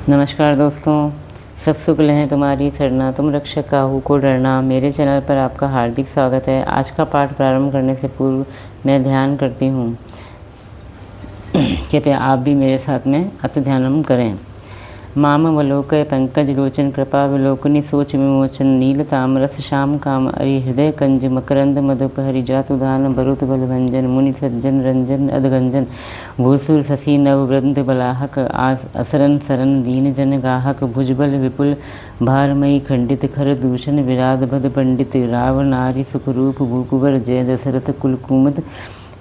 नमस्कार दोस्तों, सब शुक्ल हैं तुम्हारी सरना, तुम रक्षक काहू को डरना। मेरे चैनल पर आपका हार्दिक स्वागत है। आज का पाठ प्रारंभ करने से पूर्व मैं ध्यान करती हूँ, कृपया आप भी मेरे साथ में अति ध्यानम करें। मामवलोकय पंकज लोचन कृपा विलोकनी सोच विमोचन नील तामरस श्याम काम अरि हृदय कंज मकरंद मधुप हरिजातुदान बरुत बलभंजन मुनि सज्जन रंजन अधगंजन भूसुर शशि नववृंद बलाहक असरन सरन दीन जन गाहक भुजबल विपुल भारमयी खंडित खर दूषण विराध भद पंडित राव नारी सुखरूप भूकुवर जय दशरथ कुलकुमद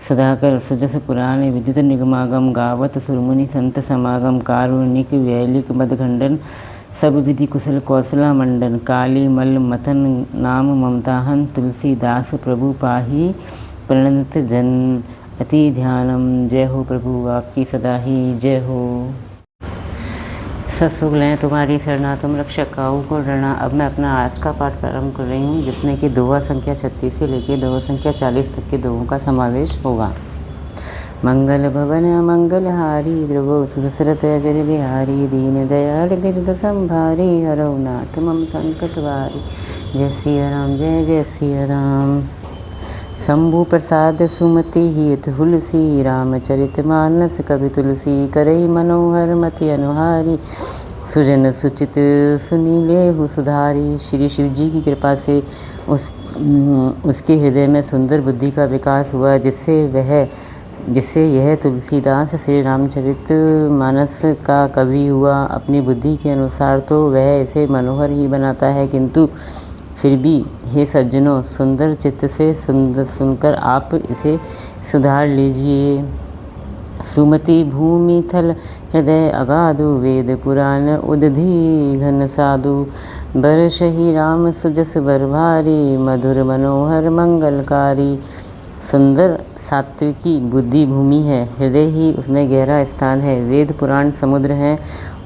सदाकर सुजस पुराण विदित निगमागम गावत सुरमुनि संत समागम कारुणिक वैलिक मदखंडन सब विधि कुशल कौशला मंडन काली मल मथन नाम ममताहन तुलसीदास प्रभु पाही प्रणत जन अति ध्यानम। जय हो प्रभु आपकी सदा ही जय हो। सत्सुगल हैं तुम्हारी सरना, तुम रक्षक काहू को डरना। अब मैं अपना आज का पाठ प्रारंभ कर रही हूँ, जिसमें कि दोहा संख्या 36 से लेकर दोहा संख्या 40 तक के दोहों का समावेश होगा। मंगल भवन मंगल हारी द्रवो सुदशरथ अजर बिहारी दीन दयाल बिरद संभारी हरौ नाथ मम संकट वारी। जय सिया राम जय जय सिया राम। शंभु प्रसाद सुमति हित तुलसी रामचरित मानस कवि तुलसी करई मनोहर मति अनुहारी सुजन सुचित सुनीले सुधारी। श्री शिव जी की कृपा से उसके हृदय में सुंदर बुद्धि का विकास हुआ, जिससे यह तुलसीदास श्री रामचरित मानस का कवि हुआ। अपनी बुद्धि के अनुसार तो वह इसे मनोहर ही बनाता है, किंतु फिर भी हे सज्जनों, सुंदर चित्त से सुनकर आप इसे सुधार लीजिए। सुमति भूमि थल हृदय अगाधु वेद पुराण उदधि घन साधु बरसहि राम सुजस बर भारी मधुर मनोहर मंगलकारी। सुंदर सात्विकी बुद्धि भूमि है, हृदय ही उसमें गहरा स्थान है। वेद पुराण समुद्र हैं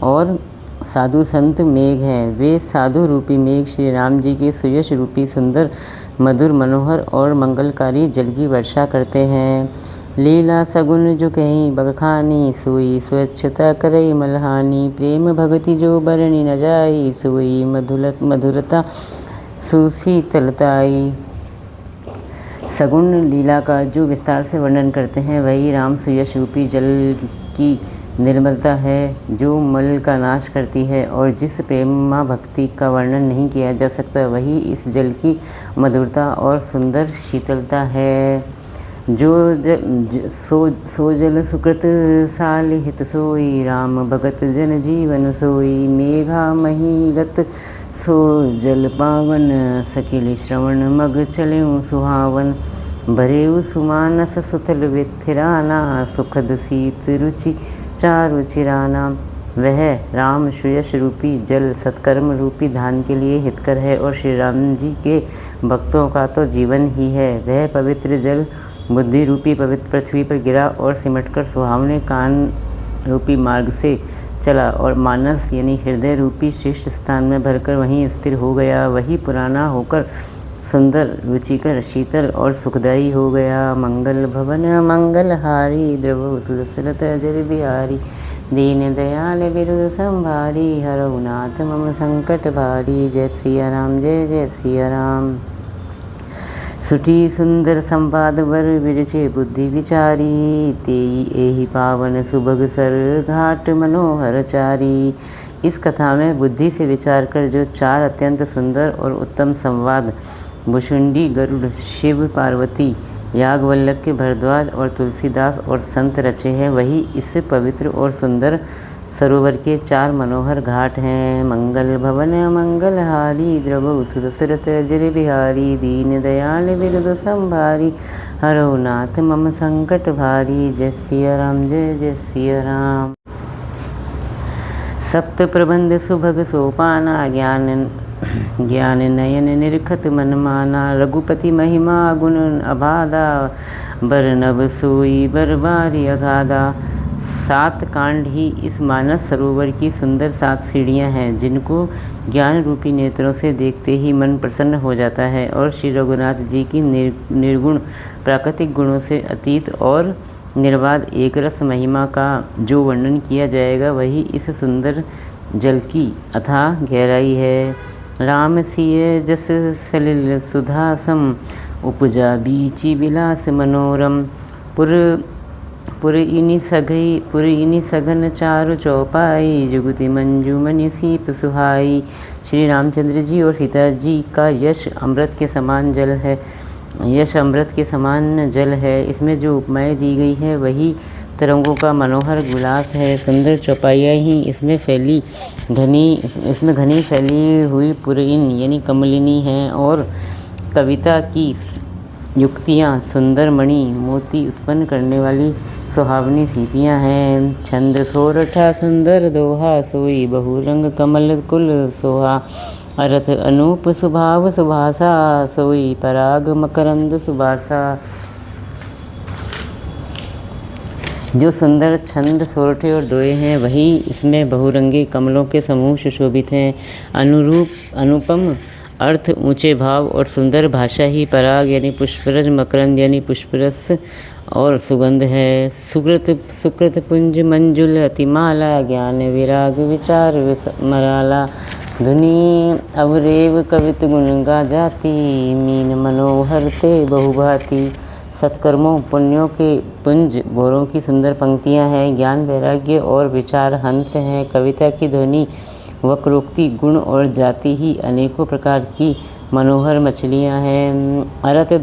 और साधु संत मेघ हैं। वे साधु रूपी मेघ श्री राम जी के सुयश रूपी सुंदर मधुर मनोहर और मंगलकारी जल की वर्षा करते हैं। लीला सगुन जो कहीं बखानी सोई स्वच्छता करई मलहानी प्रेम भगति जो बरणी न जाई सोई मधुरता सुशीतलताई। सगुण लीला का जो विस्तार से वर्णन करते हैं वही राम सुयश रूपी जल की निर्मलता है, जो मल का नाश करती है। और जिस प्रेमा भक्ति का वर्णन नहीं किया जा सकता वही इस जल की मधुरता और सुंदर शीतलता है। सो जल सुकृत साल हित सोई राम भगत जन जीवन सोई मेघा महीगत सो जल पावन सकिल श्रवण मग चलेऊ सुहावन भरेऊ सुमानस सुथल विथिराना सुखद शीत रुचि चारु चिराना। वह राम सुयश रूपी जल सत्कर्म रूपी धान के लिए हितकर है और श्री राम जी के भक्तों का तो जीवन ही है। वह पवित्र जल बुद्धि रूपी पवित्र पृथ्वी पर गिरा और सिमटकर सुहावने कान रूपी मार्ग से चला और मानस यानी हृदय रूपी श्रेष्ठ स्थान में भरकर वहीं स्थिर हो गया। वही पुराना होकर सुंदर रुचिकर शीतल और सुखदायी हो गया। मंगल भवन मंगल हारी द्रवो सुदशरथ अजर बिहारी दीन दयाल बिरुद संभारी हरौ नाथ मम संकट भारी। जय सिया राम जय जय सिया राम। सुठी सुंदर संवाद वर विरचे बुद्धि विचारी तेई एहि पावन सुभग सर घाट मनोहर चारी। इस कथा में बुद्धि से विचार कर जो 4 अत्यंत सुंदर और उत्तम संवाद भुषुंडी गरुड़ शिव पार्वती याज्ञवल्क्य भरद्वाज और तुलसीदास और संत रचे हैं, वही इस पवित्र और सुंदर सरोवर के 4 मनोहर घाट हैं। मंगल भवन मंगल हारी द्रवो सुदशरथ अजर बिहारी दीन दयाल बिरुद संभारी हरौ नाथ मम संकट भारी। जय सिया राम जय जय सिया राम। सप्त प्रबंध सुभग सोपाना ज्ञान नयन निरखत मन माना रघुपति महिमा गुण अबाधा बरनब सोई बरबारी अगाधा। 7 कांड ही इस मानस सरोवर की सुंदर 7 सीढ़ियाँ हैं, जिनको ज्ञान रूपी नेत्रों से देखते ही मन प्रसन्न हो जाता है और श्री रघुनाथ जी की निर्गुण प्राकृतिक गुणों से अतीत और निर्बाध एक रस महिमा का जो वर्णन किया जाएगा वही इस सुंदर जल की अथाह गहराई है। राम सिय जस सलिल सुधासम उपजा बीची विलास मनोरम पुर इनि सघन चारु चौपाई जुगति मंजू मनि सीप सुहाई। श्री रामचंद्र जी और सीता जी का यश अमृत के समान जल है। इसमें जो उपमाएँ दी गई है वही तरंगों का मनोहर गुलास है। सुंदर चौपाइयाँ ही इसमें घनी फैली हुई पुरइन यानी कमलिनी हैं और कविता की युक्तियाँ सुंदर मणि मोती उत्पन्न करने वाली सुहावनी सीपियाँ हैं। छंद सोरठा सुंदर दोहा सोई बहुरंग कमल कुल सोहा। अर्थ अनूप सुभाव सुभाषा सोई पराग मकरंद सुबासा। जो सुंदर छंद सोरठे और दोहे हैं वही इसमें बहुरंगे कमलों के समूह सुशोभित हैं। अनुपम अर्थ ऊंचे भाव और सुंदर भाषा ही पराग यानी पुष्परज, मकरंद यानी पुष्परस और सुगंध है। सुकृत पुंज मंजुल अतिमाला ज्ञान विराग विचार मराला। धुनी अवरेव कवित गुण गा जाती मीन मनोहर ते बहुभाती। सत्कर्मों पुण्यों के पुंज भोरों की सुंदर पंक्तियां हैं। ज्ञान वैराग्य और विचार हंस हैं। कविता की ध्वनि वक्रोक्ति गुण और जाति ही अनेकों प्रकार की मनोहर मछलियां हैं। अर्थ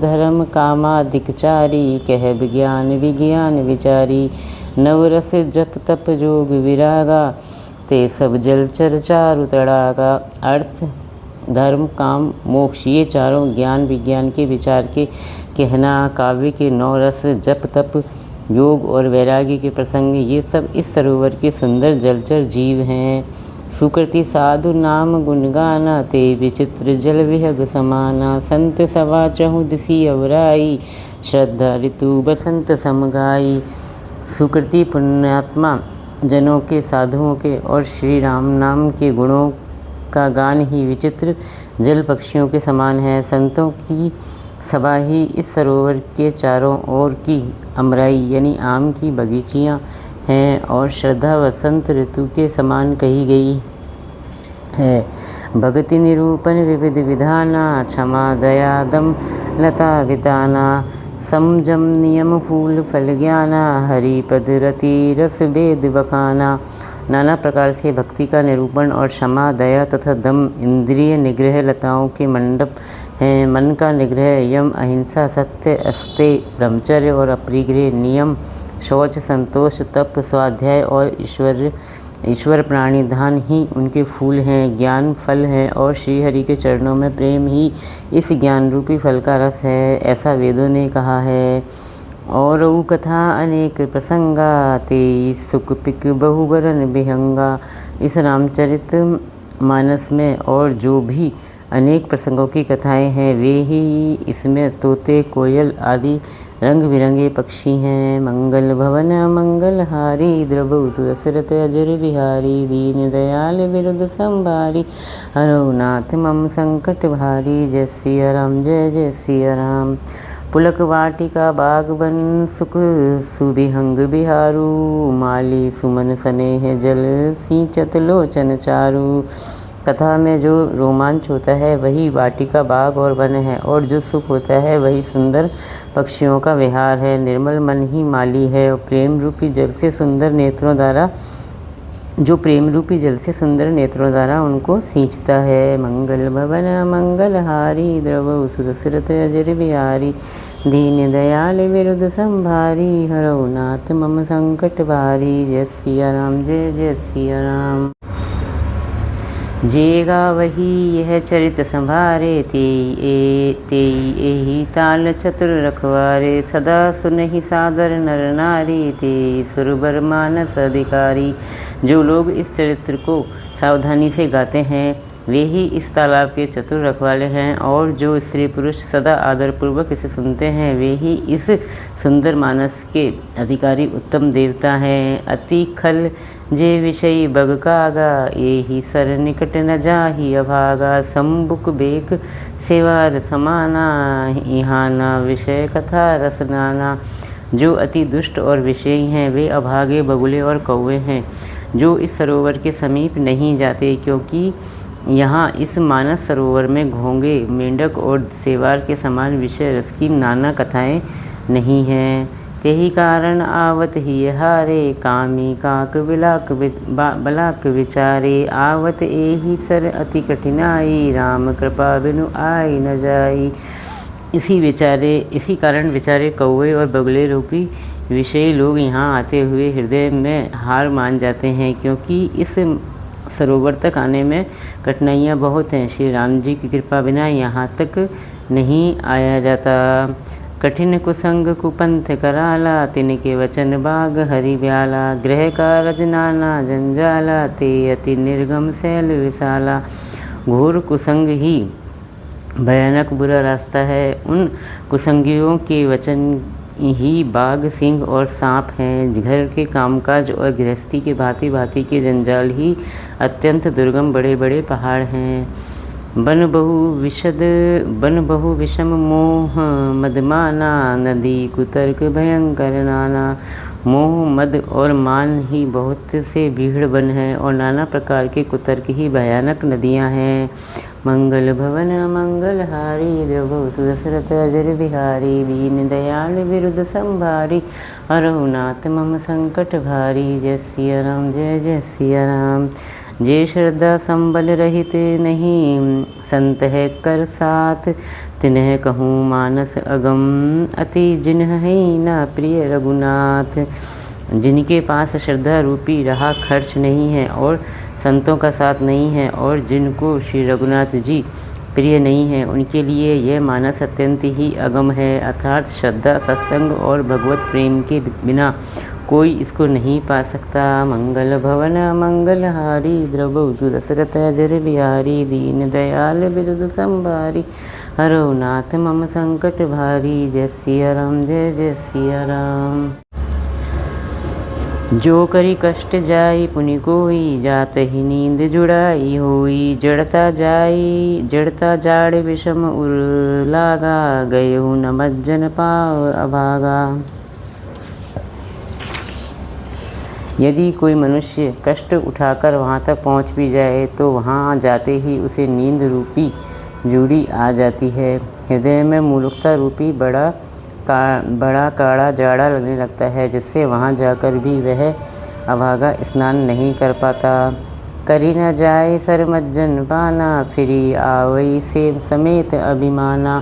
धर्म कामादिकचारी कह विज्ञान विचारी। नवरस जप तप जोग विरागा ते सब जलचर चारु तड़ागा। अर्थ धर्म काम मोक्ष ये चारों ज्ञान विज्ञान के विचार के कहना, काव्य के 9 रस, जप तप योग और वैराग्य के प्रसंग ये सब इस सरोवर के सुंदर जलचर जीव हैं। सुकृति साधु नाम गुणगाना ते विचित्र जल विहग समाना। संत सवा चहु दिसी अवराई श्रद्धा ऋतु बसंत समगाई। सुकृति पुण्यात्मा जनों के, साधुओं के और श्री राम नाम के गुणों का गान ही विचित्र जल पक्षियों के समान है। संतों की सभा ही इस सरोवर के चारों ओर की अमराई यानी आम की बगीचियाँ हैं और श्रद्धा वसंत ऋतु के समान कही गई है। भक्ति निरूपण विविध विधाना क्षमा दया दम लता विताना। समजम नियम फूल फल ज्ञाना हरि पद रति रस वेद बखाना। नाना प्रकार से भक्ति का निरूपण और क्षमा दया तथा दम इंद्रिय निग्रह लताओं के मंडप हैं। मन का निग्रह यम अहिंसा सत्य अस्तेय ब्रह्मचर्य और अपरिग्रह नियम शौच संतोष तप स्वाध्याय और ईश्वर प्राणिधान ही उनके फूल हैं, ज्ञान फल है और श्री हरि के चरणों में प्रेम ही इस ज्ञान रूपी फल का रस है, ऐसा वेदों ने कहा है। और ऊ कथा अनेक प्रसंगा ते सुख पिक बहुबरन विहंगा। इस रामचरित मानस में और जो भी अनेक प्रसंगों की कथाएं हैं वे ही इसमें तोते कोयल आदि रंग बिरंगे पक्षी हैं। मंगल भवन मंगल हारी द्रभु सुदशरथ अजर बिहारी। दीन दयाल विरुद्ध संभारी हरौ नाथ मम संकट भारी। जय सिया राम जय जय सिया राम। पुलक वाटिका बागवन सुख सुविहंग बिहारू। माली सुमन स्नेह जल सिंचत लोचन चारू। कथा में जो रोमांच होता है वही वाटिका बाग और वन है और जो सुख होता है वही सुंदर पक्षियों का विहार है। निर्मल मन ही माली है और प्रेम रूपी जल से सुंदर नेत्रों द्वारा उनको सींचता है। मंगल भवन मंगल हारी द्रवौ सुदशरथ अजर बिहारी। दीन दयाल विरुद्ध संभारी हरौ नाथ मम संकट भारी। जय सिया राम जय जय सिया राम। जेगा वही यह चरित संभारे तेई एही ताल चतुर रखवारे। सदा सुनहि सादर नर नारी ते सुरबर मानस अधिकारी। जो लोग इस चरित्र को सावधानी से गाते हैं वे ही इस तालाब के चतुर रखवाले हैं, और जो स्त्री पुरुष सदा आदरपूर्वक इसे सुनते हैं वे ही इस सुंदर मानस के अधिकारी उत्तम देवता हैं। अति खल जे विषयी बग कागा, ये ही सर निकट न जाही अभागा। संबुक बेक सेवार समाना, इहाना विषय कथा रसनाना। जो अति दुष्ट और विषयी हैं वे अभागे बगुले और कौवे हैं, जो इस सरोवर के समीप नहीं जाते, क्योंकि यहाँ इस मानस सरोवर में घोंगे, मेंढक और सेवार के समान विषय रस की नाना कथाएं नहीं हैं। यही कारण आवत ही हारे, कामी काक बलाक विचारे। आवत एही सर अति कठिनाई, राम कृपा बिनु आई न जाई। इसी कारण विचारे कौवे और बगुले रूपी विषयी लोग यहाँ आते हुए हृदय में हार मान जाते हैं, क्योंकि इस सरोवर तक आने में कठिनाइयाँ बहुत हैं। श्री राम जी की कृपा बिना यहाँ तक नहीं आया जाता। कठिन कुसंग कुपंथ कराला, तिनके वचन बाग हरि ब्याला। ग्रह का रजनाना जंजाला, ते अति निर्गम शैल विशाला। घोर कुसंग ही भयानक बुरा रास्ता है, उन कुसंगियों के वचन ही बाघ, सिंह और सांप हैं। घर के कामकाज और गृहस्थी के भांति भांति के जंजाल ही अत्यंत दुर्गम बड़े बड़े पहाड़ हैं। बन बहु विषम मोह मदमाना, नदी कुतर्क भयंकर नाना। मोह मद और मान ही बहुत से भीड़ बन हैं, और नाना प्रकार के कुतर्क ही भयानक नदियाँ हैं। मंगल भवन मंगलहारी, देवो दशरथ अजर बिहारी। दीन दयाल विरुद्ध संभारी, रघुनाथ मम संकट भारी। जय सिया राम जय जय सिया राम। जे श्रद्धा संबल रहित नहीं, संत है कर साथ, तिन्ह कहूँ मानस अगम। अति जिन्ह है न प्रिय रघुनाथ। जिनके पास श्रद्धा रूपी रहा खर्च नहीं है और संतों का साथ नहीं है, और जिनको श्री रघुनाथ जी प्रिय नहीं है, उनके लिए यह मानस अत्यंत ही अगम है। अर्थात श्रद्धा, सत्संग और भगवत प्रेम के बिना कोई इसको नहीं पा सकता। मंगल भवन मंगलहारी, द्रवौ दशरथ अजर बिहारी। दीन दयाल बिरुद संभारी, रघुनाथ मम संकट भारी। जय सिया राम जय जय सिया राम। जो करी कष्ट जाई पुनि कोई, जात ही नींद जुड़ाई होई। जड़ता जाड़ विषम उर लागा, गयहु न मज्जन पाव अभागा। यदि कोई मनुष्य कष्ट उठाकर वहाँ तक पहुँच भी जाए तो वहाँ जाते ही उसे नींद रूपी जूड़ी आ जाती है। हृदय में मूर्खता रूपी बड़ा काड़ा जाड़ा लगने लगता है, जिससे वहाँ जाकर भी वह अभागा स्नान नहीं कर पाता। करी न जाए सरमज्जन पाना, फिरी आवई से समेत अभिमाना।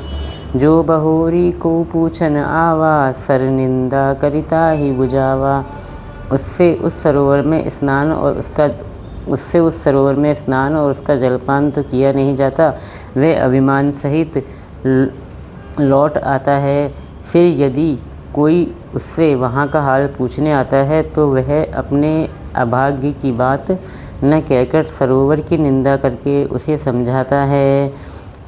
जो बहोरी को पूछन आवा, सर निंदा करिता ही बुझावा। उससे उस सरोवर में स्नान और उसका जलपान तो किया नहीं जाता, वह अभिमान सहित लौट आता है। फिर यदि कोई उससे वहाँ का हाल पूछने आता है तो वह अपने अभाग्य की बात न कहकर सरोवर की निंदा करके उसे समझाता है।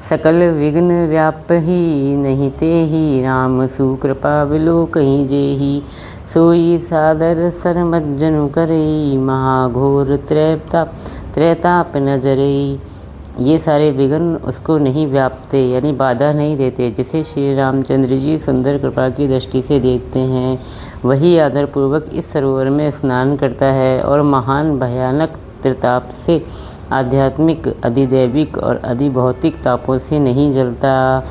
सकल विघ्न व्याप ही नहीं ते ही, राम सुकृपा विलोक ही जेही। सोई सादर सरमज्जनु करई, महाघोर त्रैताप नजरई। ये सारे विघ्न उसको नहीं व्यापते, यानी बाधा नहीं देते। जिसे श्री रामचंद्र जी सुंदर कृपा की दृष्टि से देखते हैं, वही आदरपूर्वक इस सरोवर में स्नान करता है और महान भयानक त्रिताप से, आध्यात्मिक, अधिदैविक और अधिभौतिक तापों से नहीं जलता।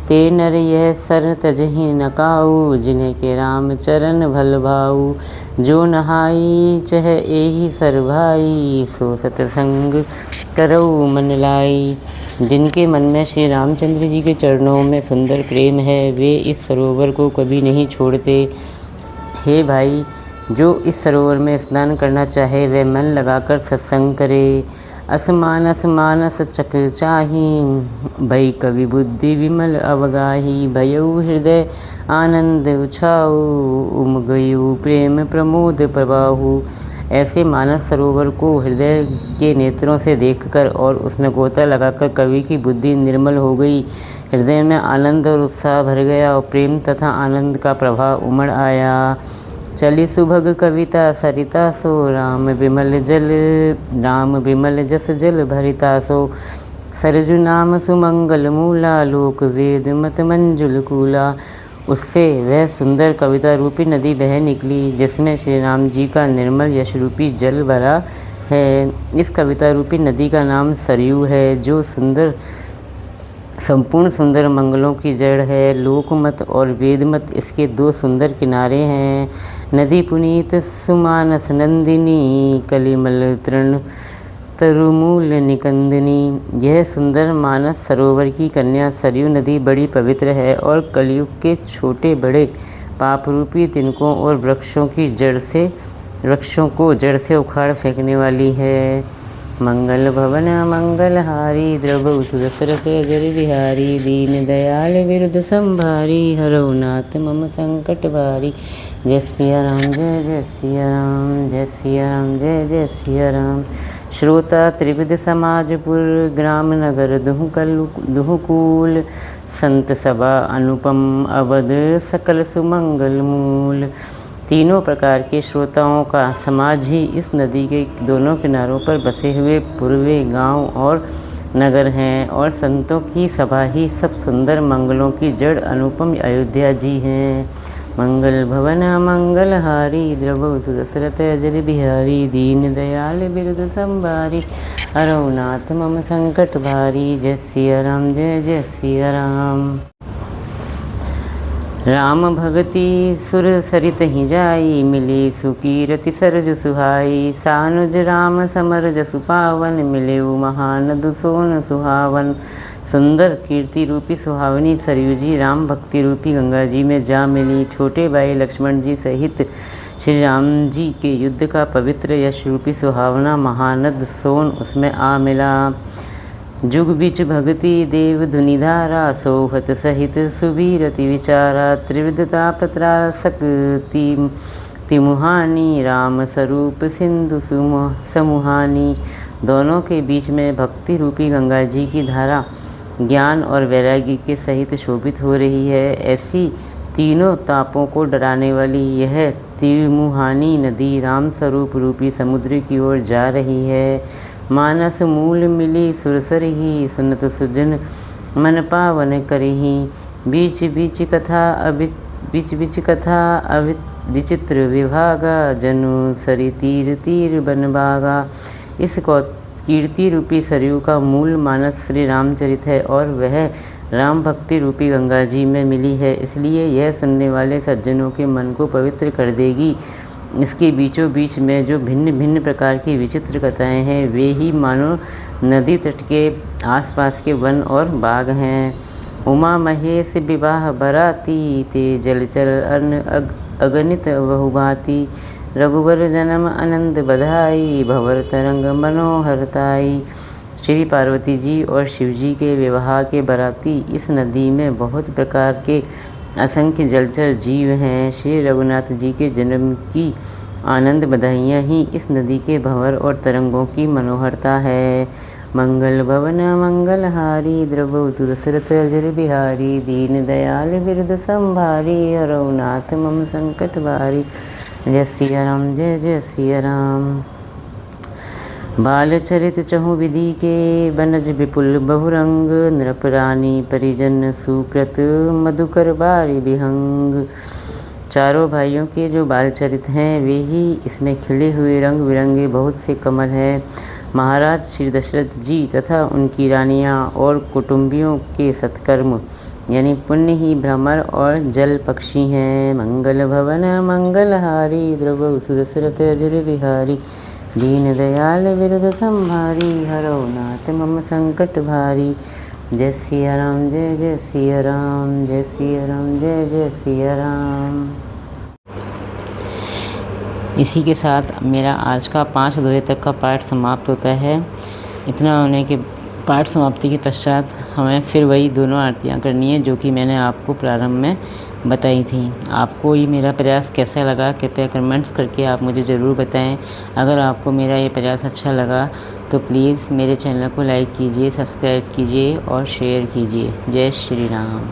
ते नर यह सर तजहि नकाऊ, जिन्हें के राम चरण भल भाऊ। जो नहाई चह एहि सर भाई, सो सतसंग करऊ मन लाई। जिनके मन में श्री रामचंद्र जी के चरणों में सुंदर प्रेम है, वे इस सरोवर को कभी नहीं छोड़ते। हे भाई, जो इस सरोवर में स्नान करना चाहे वह मन लगाकर सत्संग करे। असमानस चक्र चाही, भई कवि बुद्धि विमल अवगाही। भयऊ हृदय आनंद उछाऊ, उम गयू प्रेम प्रमोद प्रबाहु। ऐसे मानस सरोवर को हृदय के नेत्रों से देखकर और उसमें गोता लगाकर कवि की बुद्धि निर्मल हो गई। हृदय में आनंद और उत्साह भर गया और प्रेम तथा आनंद का प्रभाव उमड़ आया। चली सुभग कविता सरिता सो राम विमल जस जल भरिता सो सरजु नाम सुमंगल मूला लोक वेद मत मंजुल कूला। उससे वह सुंदर कविता रूपी नदी बह निकली जिसमें श्री राम जी का निर्मल यश रूपी जल भरा है। इस कविता रूपी नदी का नाम सरयू है जो संपूर्ण सुंदर मंगलों की जड़ है। लोकमत और वेदमत इसके दो सुंदर किनारे हैं। नदी पुनीत सुमानस नंदिनी कलिमल तृण तरुमूल निकंदिनी। यह सुंदर मानस सरोवर की कन्या सरयू नदी बड़ी पवित्र है और कलयुग के छोटे बड़े पाप रूपी तिनकों और वृक्षों को जड़ से उखाड़ फेंकने वाली है। मंगल भवन मंगलहारी द्रवहु सुदशरथ अजर बिहारी दीन दयाल विरुद्ध संभारी हरौ नाथ मम संकट भारी। जय सिया राम जय जय सिया राम जय सिया राम जय जय सिया राम। श्रोता त्रिविध समाजपुर ग्राम नगर दुहुकूल संत सभा अनुपम अवध सकल सुमंगल मूल। तीनों प्रकार के श्रोताओं का समाज ही इस नदी के दोनों किनारों पर बसे हुए पूर्वे गांव और नगर हैं और संतों की सभा ही सब सुंदर मंगलों की जड़ अनुपम अयोध्या जी हैं। मंगल भवन मंगलहारी द्रवहु सुदशरथ अजर बिहारी दीन दयाल बिरुद संभारी हरौ नाथ मम संकट भारी। जय सिया राम जय जय सिया राम। राम भगति सुर सरित ही जाई मिली सुकीरति सरज सुहाई। सानुज राम समर जसु पावन मिले महानद सोन सुहावन। सुंदर कीर्ति रूपी सुहावनी सरयू जी राम भक्ति रूपी गंगा जी में जा मिली। छोटे भाई लक्ष्मण जी सहित श्री राम जी के युद्ध का पवित्र यश रूपी सुहावना महानद सोन उसमें आ मिला। जुग बिच भगति देव धुनिधारा सोहत सहित सुबीरति विचारा। त्रिविधता पत्रासक तिमुहानी राम स्वरूप सिंधु समुहानी। दोनों के बीच में भक्ति रूपी गंगा जी की धारा ज्ञान और वैराग्य के सहित शोभित हो रही है। ऐसी तीनों तापों को डराने वाली यह तिमुहानी नदी राम स्वरूप रूपी समुद्र की ओर जा रही है। मानस मूल मिली सुरसर ही सुनत सुजन मन पावन करही। बीच बीच कथा विचित्र विभागा जनु सरी तीर तीर बन भागा। इस कीर्ति रूपी सरयू का मूल मानस श्री रामचरित है और वह राम भक्ति रूपी गंगा जी में मिली है, इसलिए यह सुनने वाले सज्जनों के मन को पवित्र कर देगी। इसके बीचों बीच में जो भिन्न भिन्न प्रकार की विचित्र कथाएं हैं वे ही मानो नदी तट के आसपास के वन और बाग हैं। उमा महेश विवाह बराती ते जलचर अन्न अगणित बहुभांति। रघुवर जन्म आनंद बधाई भंवर तरंग मनोहरताई। श्री पार्वती जी और शिव जी के विवाह के बराती इस नदी में बहुत प्रकार के असंख्य जलचर जीव हैं। श्री रघुनाथ जी के जन्म की आनंद बधाइयाँ ही इस नदी के भंवर और तरंगों की मनोहरता है। मंगल भवन मंगलहारी द्रवहु सुदशरथ अजर बिहारी दीन दयाल बिरुद संभारी हरौ नाथ मम संकट भारी। जय सिया राम जय जय सिया राम। बाल चरित चहु विधि के बनज विपुल बहुरंग। नृपरानी परिजन सुकृत मधुकर बारी विहंग। चारों भाइयों के जो बाल चरित हैं वे ही इसमें खिले हुए रंग बिरंगे बहुत से कमल हैं। महाराज श्री दशरथ जी तथा उनकी रानियां और कुटुंबियों के सत्कर्म यानी पुण्य ही भ्रमर और जल पक्षी हैं। मंगल भवन मंगलहारी द्रवहु सुदशरथ अजर बिहारी दीन दयाल बिरुद संभारी हरौ नाथ मम संकट भारी। जय सिया राम जय जय सिया राम जय सिया राम जय जय सिया राम। इसी के साथ मेरा आज का 5 दोहे तक का पाठ समाप्त होता है। इतना होने के पाठ समाप्ति के पश्चात हमें फिर वही दोनों आरतियाँ करनी है जो कि मैंने आपको प्रारंभ में बताई थी। आपको ये मेरा प्रयास कैसा लगा, कृपया कमेंट्स करके आप मुझे ज़रूर बताएं। अगर आपको मेरा ये प्रयास अच्छा लगा तो प्लीज़ मेरे चैनल को लाइक कीजिए, सब्सक्राइब कीजिए और शेयर कीजिए। जय श्री राम।